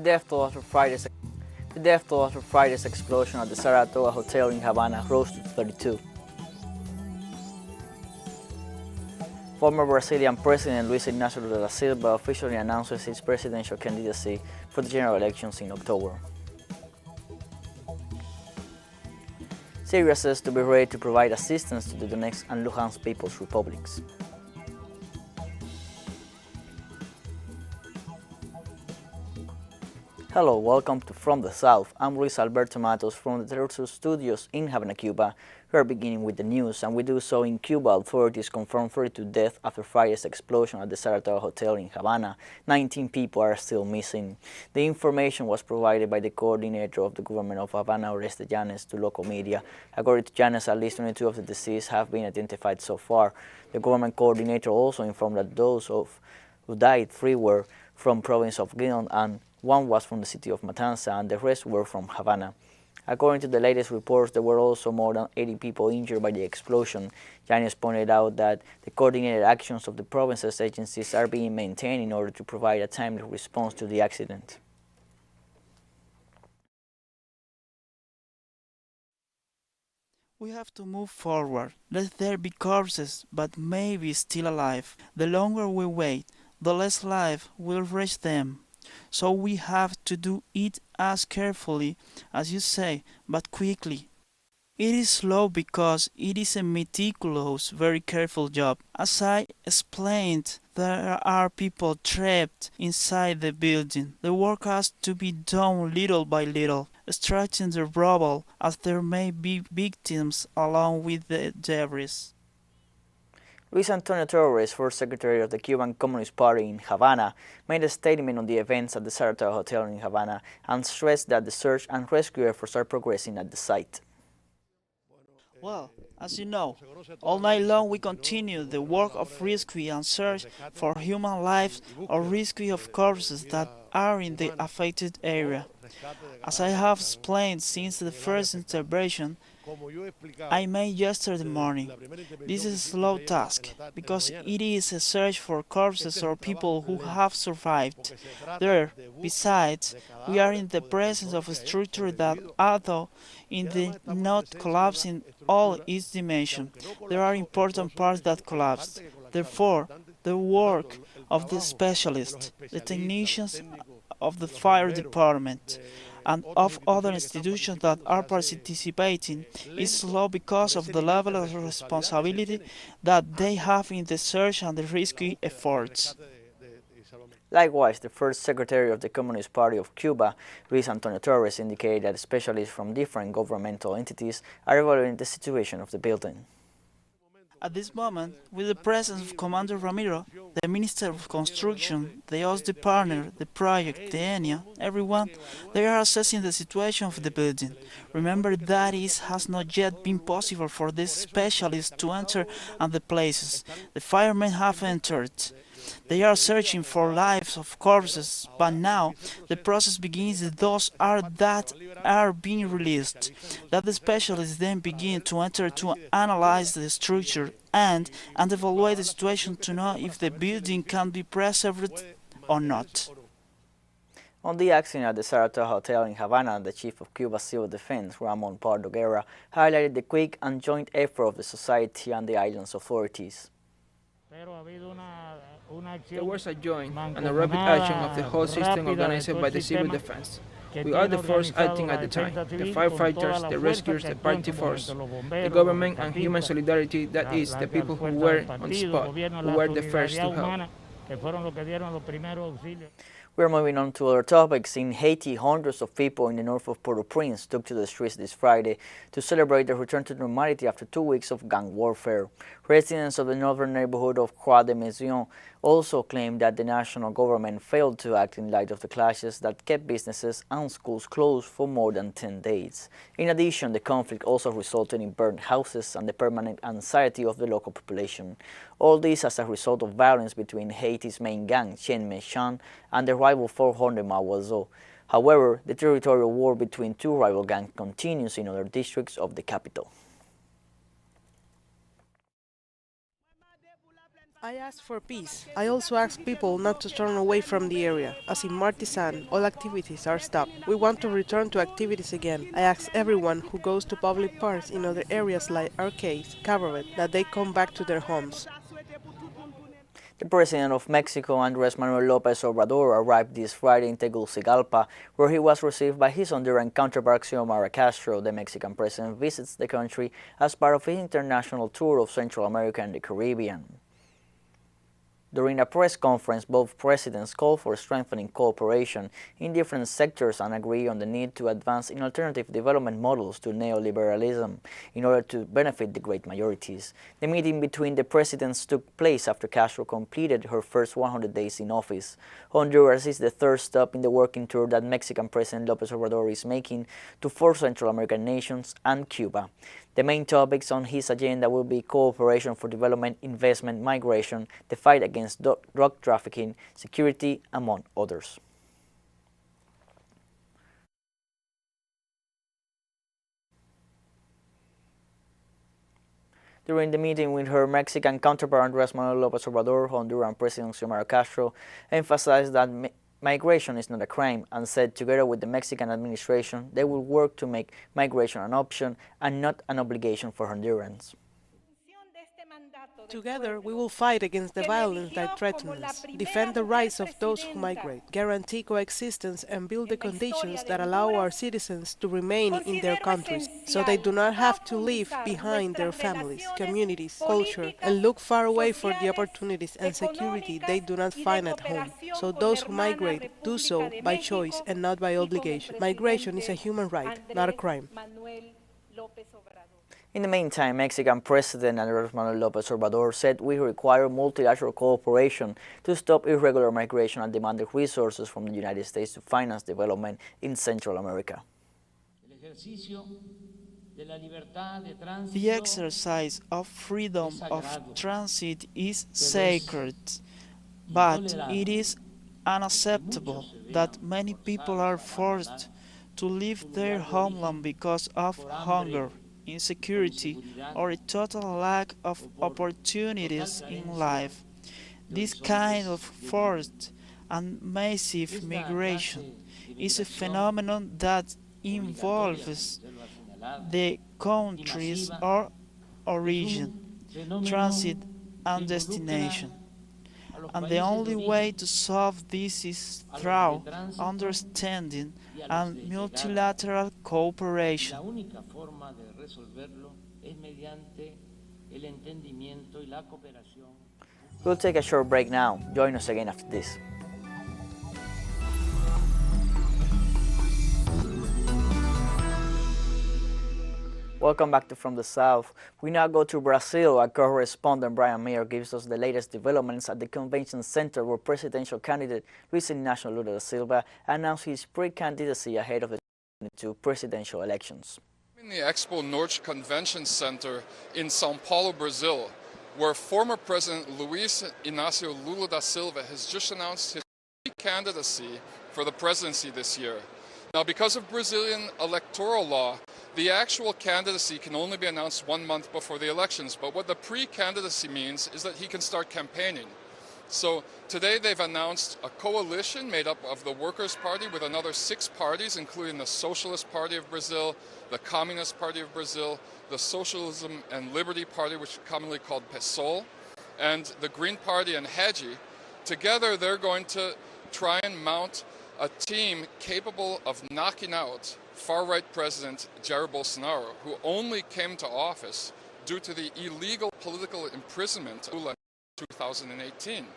The death toll after Friday's explosion at the Saratoga hotel in Havana rose to 32. Former Brazilian President Luis Ignacio Lula da Silva officially announces his presidential candidacy for the general elections in October. Syria says to be ready to provide assistance to the Donetsk and Luhansk People's Republics. Hello, welcome to From the South. I'm Luis Alberto Matos from the teleSUR studios in Havana, Cuba. We are beginning with the news, and we do so in Cuba. Authorities confirmed 32 deaths after Friday's explosion at the Saratoga hotel in Havana. 19 people are still missing. The information was provided by the coordinator of the government of Havana, Oreste Llanes, to local media. According to Llanes, at least 22 of the deceased have been identified so far. The government coordinator also informed that those who died, 3 were from province of Guion and 1 was from the city of Matanza, and the rest were from Havana. According to the latest reports, there were also more than 80 people injured by the explosion. Llanes pointed out that the coordinated actions of the province's agencies are being maintained in order to provide a timely response to the accident. We have to move forward. Let there be corpses, but maybe still alive. The longer we wait, the less life will reach them. So we have to do it as carefully as you say, but quickly. It is slow because it is a meticulous, very careful job. As I explained, there are people trapped inside the building. The work has to be done little by little, extracting the rubble as there may be victims along with the debris. Luis Antonio Torres, first secretary of the Cuban Communist Party in Havana, made a statement on the events at the Saratoga hotel in Havana and stressed that the search and rescue efforts are progressing at the site. Well, as you know, all night long we continue the work of rescue and search for human lives or rescue of corpses that are in the affected area. As I have explained since the first intervention I made yesterday morning, this is a slow task, because it is a search for corpses or people who have survived. There, besides, we are in the presence of a structure that, although in the not collapsing all its dimension, there are important parts that collapsed. Therefore, the work of the specialists, the technicians of the fire department, and of other institutions that are participating is slow because of the level of responsibility that they have in the search and the rescue efforts. Likewise, the first secretary of the Communist Party of Cuba, Luis Antonio Torres, indicated that specialists from different governmental entities are evaluating the situation of the building. At this moment, with the presence of Commander Ramiro, the Minister of Construction, the OSD partner, the project, the ENIA, everyone, they are assessing the situation of the building. Remember that it has not yet been possible for these specialists to enter and the places. The firemen have entered. They are searching for lives of corpses, but now the process begins. Those that are being released, that the specialists then begin to enter to analyze the structure and evaluate the situation to know if the building can be preserved or not. On the accident at the Saratoga Hotel in Havana, the chief of Cuba's Civil Defense, Ramon Pardo Guerra, highlighted the quick and joint effort of the society and the island's authorities. There was a joint and a rapid action of the whole system organized by the civil defense. We are the force acting at the time, the firefighters, the rescuers, the party force, the government and human solidarity, that is, the people who were on the spot, who were the first to help. We are moving on to other topics. In Haiti, hundreds of people in the north of Port-au-Prince took to the streets this Friday to celebrate the return to normality after 2 weeks of gang warfare. Residents of the northern neighborhood of Croix de Maison also claimed that the national government failed to act in light of the clashes that kept businesses and schools closed for more than 10 days. In addition, the conflict also resulted in burned houses and the permanent anxiety of the local population. All this as a result of violence between Haiti's main gang, Chen Méchant, and the rival 400 Maoiseau. However, the territorial war between 2 rival gangs continues in other districts of the capital. I ask for peace. I also ask people not to turn away from the area. As in Martisan, all activities are stopped. We want to return to activities again. I ask everyone who goes to public parks in other areas like arcades, cabaret, that they come back to their homes. The President of Mexico, Andrés Manuel López Obrador, arrived this Friday in Tegucigalpa, where he was received by his Honduran counterpart Xiomara Castro. The Mexican president visits the country as part of his international tour of Central America and the Caribbean. During a press conference, both presidents called for strengthening cooperation in different sectors and agree on the need to advance in alternative development models to neoliberalism in order to benefit the great majorities. The meeting between the presidents took place after Castro completed her first 100 days in office. Honduras is the third stop in the working tour that Mexican President López Obrador is making to 4 Central American nations and Cuba. The main topics on his agenda will be cooperation for development, investment, migration, the fight against drug trafficking, security, among others. During the meeting with her Mexican counterpart Andrés Manuel López Obrador, Honduran President Xiomara Castro emphasized that migration is not a crime and said together with the Mexican administration they will work to make migration an option and not an obligation for Hondurans. Together, we will fight against the violence that threatens us, defend the rights of those who migrate, guarantee coexistence, and build the conditions that allow our citizens to remain in their countries, so they do not have to leave behind their families, communities, culture, and look far away for the opportunities and security they do not find at home. So those who migrate do so by choice and not by obligation. Migration is a human right, not a crime. In the meantime, Mexican President Andrés Manuel López Obrador said we require multilateral cooperation to stop irregular migration and demanded resources from the United States to finance development in Central America. The exercise of freedom of transit is sacred, but it is unacceptable that many people are forced to leave their homeland because of hunger, insecurity, or a total lack of opportunities in life. This kind of forced and massive migration is a phenomenon that involves the countries of origin, transit, and destination. And the only way to solve this is through understanding and multilateral cooperation. We'll take a short break now. Join us again after this. Welcome back to From the South. We now go to Brazil. Our correspondent Brian Mayer gives us the latest developments at the convention center where presidential candidate Luis Ignacio Lula da Silva announced his pre-candidacy ahead of the 2022 presidential elections. In the Expo Norte Convention Center in São Paulo, Brazil, where former President Luis Ignacio Lula da Silva has just announced his pre-candidacy for the presidency this year. Now, because of Brazilian electoral law, the actual candidacy can only be announced 1 month before the elections, but what the pre-candidacy means is that he can start campaigning. So today they've announced a coalition made up of the Workers' Party with another 6 parties, including the Socialist Party of Brazil, the Communist Party of Brazil, the Socialism and Liberty Party, which is commonly called PSOL, and the Green Party and Rede. Together they're going to try and mount a team capable of knocking out far-right President Jair Bolsonaro, who only came to office due to the illegal political imprisonment of Lula in 2018.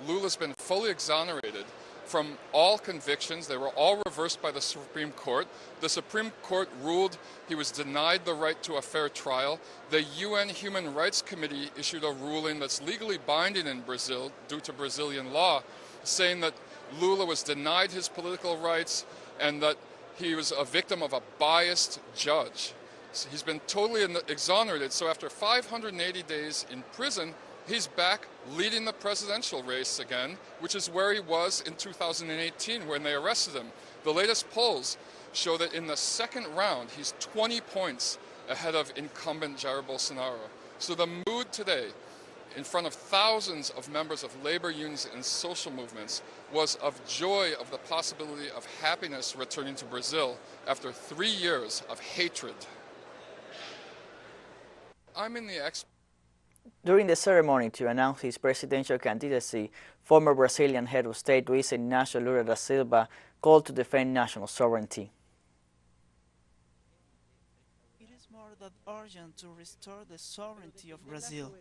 Lula's been fully exonerated from all convictions. They were all reversed by the Supreme Court. The Supreme Court ruled he was denied the right to a fair trial. The UN Human Rights Committee issued a ruling that's legally binding in Brazil due to Brazilian law, saying that Lula was denied his political rights and that he was a victim of a biased judge. So he's been totally exonerated. So after 580 days in prison, he's back leading the presidential race again, which is where he was in 2018 when they arrested him. The latest polls show that in the second round, he's 20 points ahead of incumbent Jair Bolsonaro. So the mood today in front of thousands of members of labor unions and social movements was of joy of the possibility of happiness returning to Brazil after 3 years of hatred. I'm in the During the ceremony to announce his presidential candidacy, former Brazilian head of state Luiz Inácio Lula da Silva called to defend national sovereignty. It is more than urgent to restore the sovereignty of Brazil,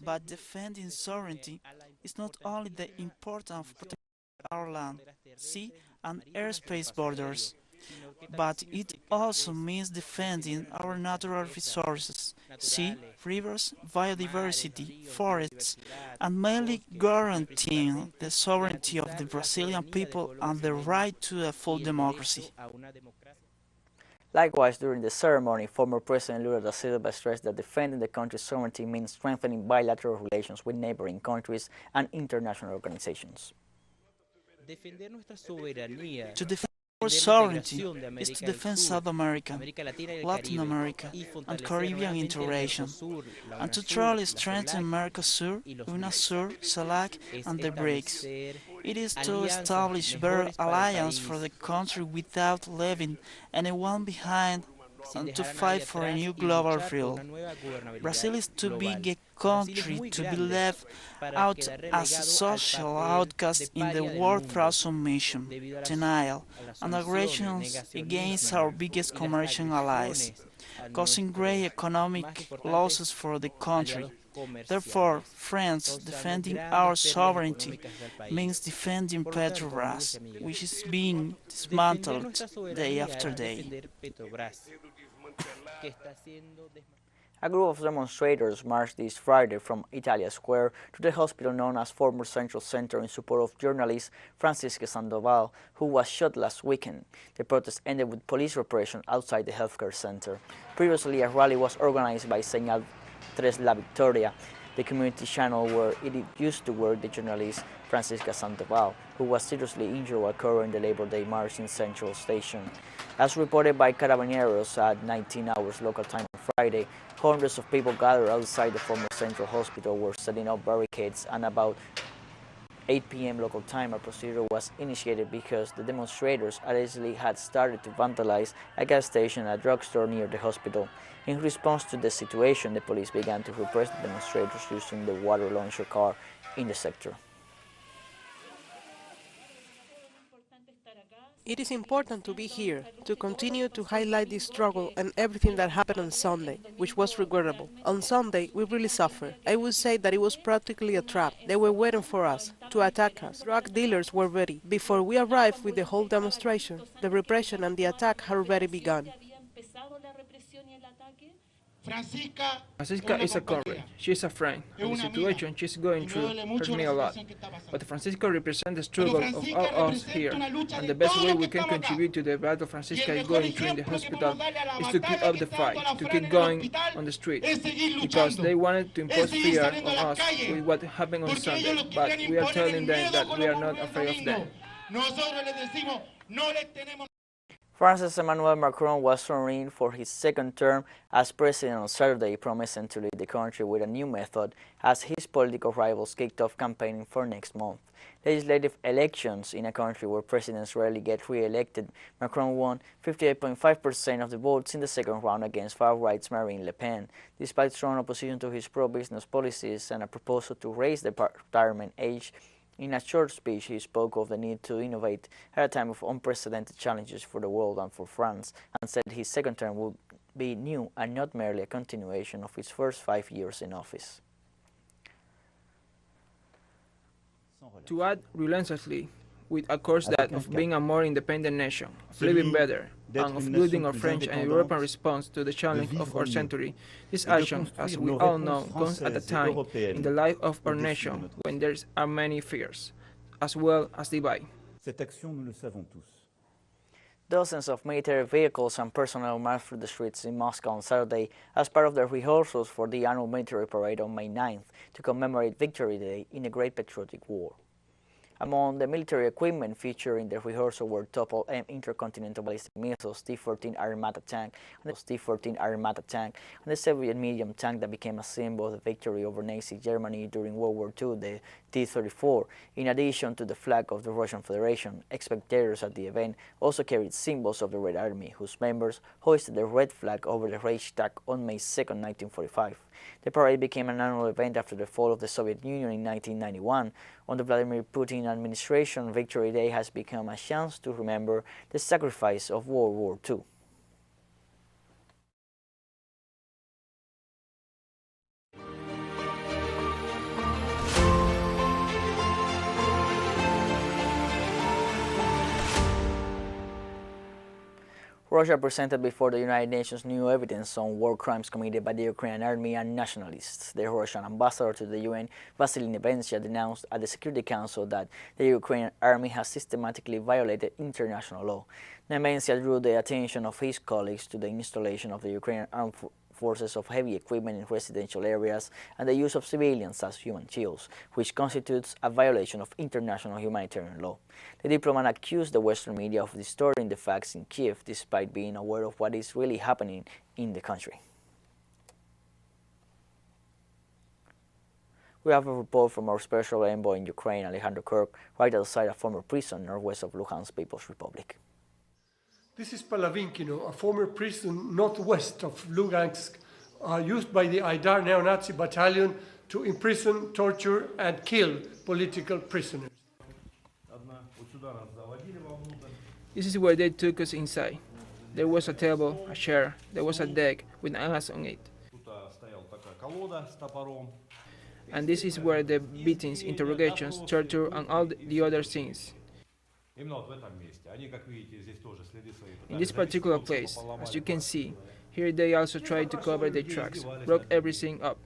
but defending sovereignty is not only the importance of protecting our land, sea and airspace borders, but it also means defending our natural resources, sea, rivers, biodiversity, forests, and mainly guaranteeing the sovereignty of the Brazilian people and the right to a full democracy. Likewise, during the ceremony, former President Lula da Silva stressed that defending the country's sovereignty means strengthening bilateral relations with neighboring countries and international organizations. To defend our sovereignty is to defend South America, Latin America, and Caribbean integration, and to truly strengthen Mercosur, UNASUR, CELAC, and the BRICS. It is to establish better alliance for the country without leaving anyone behind and to fight for a new global rule. Brazil is too big a country to be left out as a social outcast in the World Trade Submission, denial, and aggressions against our biggest commercial allies, causing great economic losses for the country. Therefore, friends, defending our sovereignty means defending Petrobras, which is being dismantled day after day. A group of demonstrators marched this Friday from Italia Square to the hospital known as Former Central Center in support of journalist Francisca Sandoval, who was shot last weekend. The protest ended with police repression outside the healthcare center. Previously, a rally was organized by Señal 3 La Victoria, the community channel where it used to work the journalist Francisca Sandoval, who was seriously injured while covering the Labor Day march in Central Station. As reported by Carabineros at 19 hours local time on Friday, hundreds of people gathered outside the former Central Hospital were setting up barricades, and about 8 p.m. local time a procedure was initiated because the demonstrators allegedly had started to vandalize a gas station and a drugstore near the hospital. In response to the situation, the police began to repress the demonstrators using the water launcher car in the sector. It is important to be here, to continue to highlight this struggle and everything that happened on Sunday, which was regrettable. On Sunday, we really suffered. I would say that it was practically a trap. They were waiting for us, to attack us. Drug dealers were ready. Before we arrived with the whole demonstration, the repression and the attack had already begun. Francisca is a comrade, she is a friend, and the situation she's going through hurts me a lot. But Francisca represents the struggle of all us here, and the best way we can contribute to the battle Francisca is going through in the hospital is to keep up the fight, to keep going on the street, because they wanted to impose fear on us with what happened on Sunday, but we are telling them that we are not afraid of them. France's Emmanuel Macron was sworn in for his second term as president on Saturday, promising to lead the country with a new method as his political rivals kicked off campaigning for next month. Legislative elections in a country where presidents rarely get re-elected, Macron won 58.5% of the votes in the second round against far-right's Marine Le Pen, despite strong opposition to his pro-business policies and a proposal to raise the retirement age. In a short speech, he spoke of the need to innovate at a time of unprecedented challenges for the world and for France, and said his second term would be new and not merely a continuation of his first 5 years in office. To act relentlessly with a course that of being a more independent nation, of living better, and of building a French and European response to the challenge of our century. This action, as we all know, comes at a time in the life of our nation when there are many fears, as well as divide. Dozens of military vehicles and personnel marched through the streets in Moscow on Saturday as part of the rehearsals for the annual military parade on May 9th to commemorate Victory Day in the Great Patriotic War. Among the military equipment featured in the rehearsal were Topol-M intercontinental ballistic missiles, T-14 Armata tank, and the Soviet medium tank that became a symbol of the victory over Nazi Germany during World War II, the T-34. In addition to the flag of the Russian Federation, spectators at the event also carried symbols of the Red Army, whose members hoisted the red flag over the Reichstag on May 2, 1945. The parade became an annual event after the fall of the Soviet Union in 1991. Under Vladimir Putin administration, Victory Day has become a chance to remember the sacrifice of World War II. Russia presented before the United Nations new evidence on war crimes committed by the Ukrainian army and nationalists. The Russian ambassador to the UN, Vasily Nebensia, denounced at the Security Council that the Ukrainian army has systematically violated international law. Nebensia drew the attention of his colleagues to the installation of the Ukrainian armed forces of heavy equipment in residential areas and the use of civilians as human shields, which constitutes a violation of international humanitarian law. The diplomat accused the Western media of distorting the facts in Kiev despite being aware of what is really happening in the country. We have a report from our special envoy in Ukraine, Alejandro Kirk, right outside a former prison northwest of Luhansk People's Republic. This is Palavinkino, a former prison northwest of Lugansk, used by the Aidar neo-Nazi battalion to imprison, torture, and kill political prisoners. This is where they took us inside. There was a table, a chair, there was a deck with an axe on it. And this is where the beatings, interrogations, torture, and all the other things. In this particular place, as you can see, here they also tried to cover their tracks, broke everything up.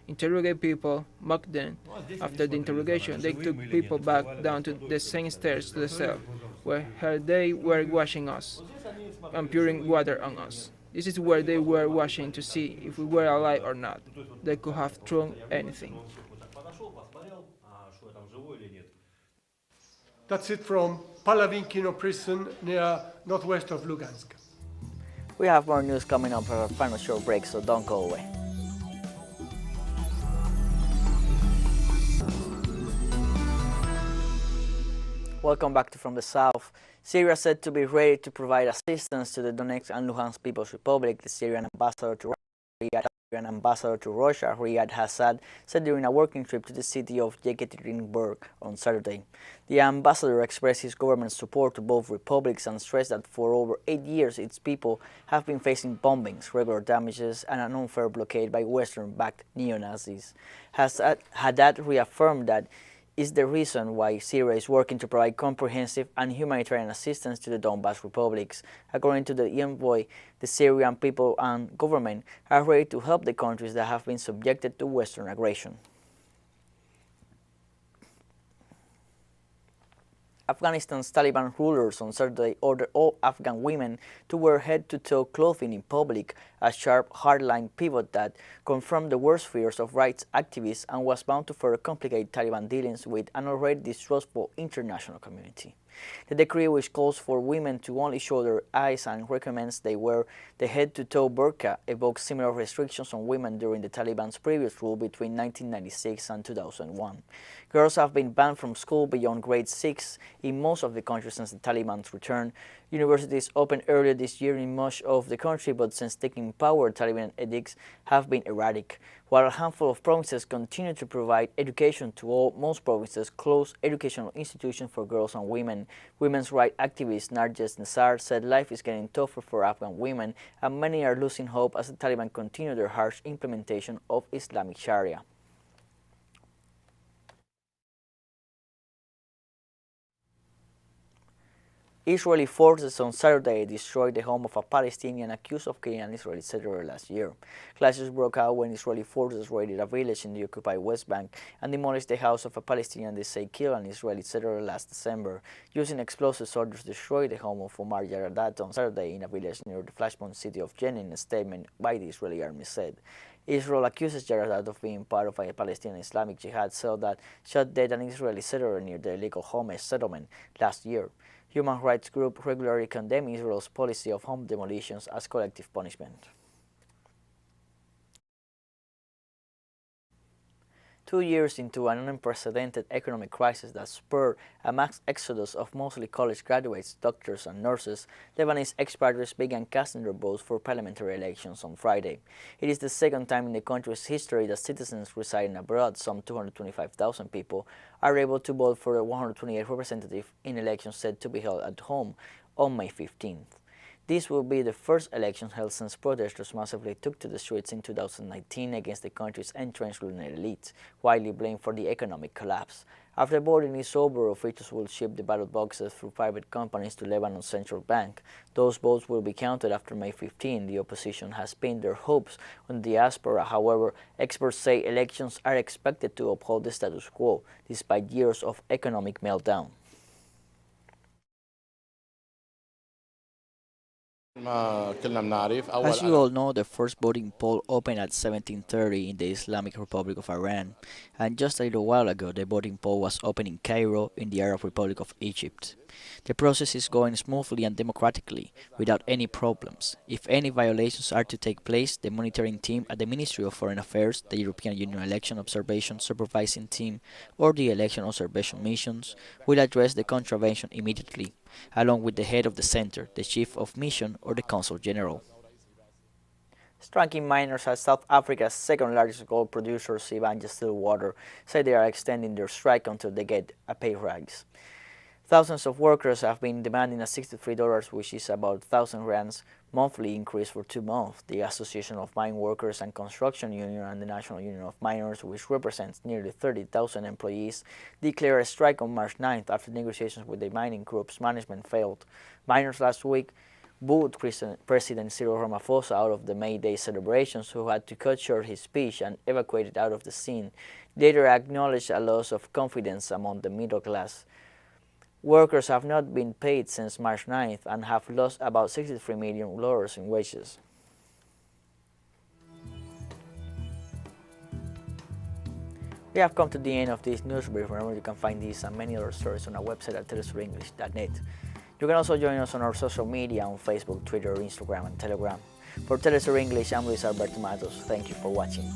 Interrogate people, mock them. After the interrogation, they took people back down to the same stairs to the cell, where they were washing us and pouring water on us. This is where they were washing to see if we were alive or not. They could have thrown anything. That's it from Palavinkino prison near northwest of Lugansk. We have more news coming up for our final short break, so don't go away. Welcome back to From the South. Syria is said to be ready to provide assistance to the Donetsk and Luhansk People's Republic. The Syrian ambassador to Russia, Riyad Hassad, said during a working trip to the city of Yekaterinburg on Saturday. The ambassador expressed his government's support to both republics and stressed that for over 8 years its people have been facing bombings, regular damages, and an unfair blockade by Western-backed neo-Nazis. Haddad reaffirmed that is the reason why Syria is working to provide comprehensive and humanitarian assistance to the Donbas republics. According to the envoy, the Syrian people and government are ready to help the countries that have been subjected to Western aggression. Afghanistan's Taliban rulers on Saturday ordered all Afghan women to wear head-to-toe clothing in public, a sharp, hardline pivot that confirmed the worst fears of rights activists and was bound to further complicate Taliban dealings with an already distrustful international community. The decree, which calls for women to only show their eyes and recommends they wear the head-to-toe burqa, evokes similar restrictions on women during the Taliban's previous rule between 1996 and 2001. Girls have been banned from school beyond grade 6 in most of the country since the Taliban's return. Universities opened earlier this year in much of the country, but since taking power, Taliban edicts have been erratic. While a handful of provinces continue to provide education to all, most provinces close educational institutions for girls and women. Women's rights activist Narges Nassar said life is getting tougher for Afghan women, and many are losing hope as the Taliban continue their harsh implementation of Islamic Sharia. Israeli forces on Saturday destroyed the home of a Palestinian accused of killing an Israeli settler last year. Clashes broke out when Israeli forces raided a village in the occupied West Bank and demolished the house of a Palestinian they say killed an Israeli settler last December. Using explosives, soldiers destroyed the home of Omar Yaradat on Saturday in a village near the flashpoint city of Jenin, a statement by the Israeli army said. Israel accuses Yaradat of being part of a Palestinian Islamic Jihad cell that shot dead an Israeli settler near the illegal Homs settlement last year. Human rights groups regularly condemn Israel's policy of home demolitions as collective punishment. 2 years into an unprecedented economic crisis that spurred a mass exodus of mostly college graduates, doctors and nurses, Lebanese expatriates began casting their votes for parliamentary elections on Friday. It is the second time in the country's history that citizens residing abroad, some 225,000 people, are able to vote for the 128 representatives in elections set to be held at home on May 15th. This will be the first election held since protesters massively took to the streets in 2019 against the country's entrenched ruling elite, widely blamed for the economic collapse. After voting is over, officials will ship the ballot boxes through private companies to Lebanon's central bank. Those votes will be counted after May 15. The opposition has pinned their hopes on the diaspora. However, experts say elections are expected to uphold the status quo, despite years of economic meltdown. As you all know, the first voting poll opened at 17:30 in the Islamic Republic of Iran, and just a little while ago the voting poll was opened in Cairo in the Arab Republic of Egypt. The process is going smoothly and democratically, without any problems. If any violations are to take place, the monitoring team at the Ministry of Foreign Affairs, the European Union Election Observation Supervising Team, or the Election Observation Missions will address the contravention immediately, along with the head of the center, the chief of mission, or the consul general. Striking miners at South Africa's second largest gold producer, Silva Stillwater, say they are extending their strike until they get a pay rise. Thousands of workers have been demanding a $63, which is about 1,000 rands, monthly increase for 2 months. The Association of Mine Workers and Construction Union and the National Union of Miners, which represents nearly 30,000 employees, declared a strike on March 9th after negotiations with the mining group's management failed. Miners last week booed President Cyril Ramaphosa out of the May Day celebrations, who had to cut short his speech and evacuated out of the scene. Later acknowledged a loss of confidence among the middle class. Workers have not been paid since March 9th and have lost about $63 million in wages. We have come to the end of this news brief. Remember, you can find these and many other stories on our website at telesurenglish.net. You can also join us on our social media on Facebook, Twitter, Instagram, and Telegram. For TeleSUR English, I'm Luis Alberto Matos. Thank you for watching.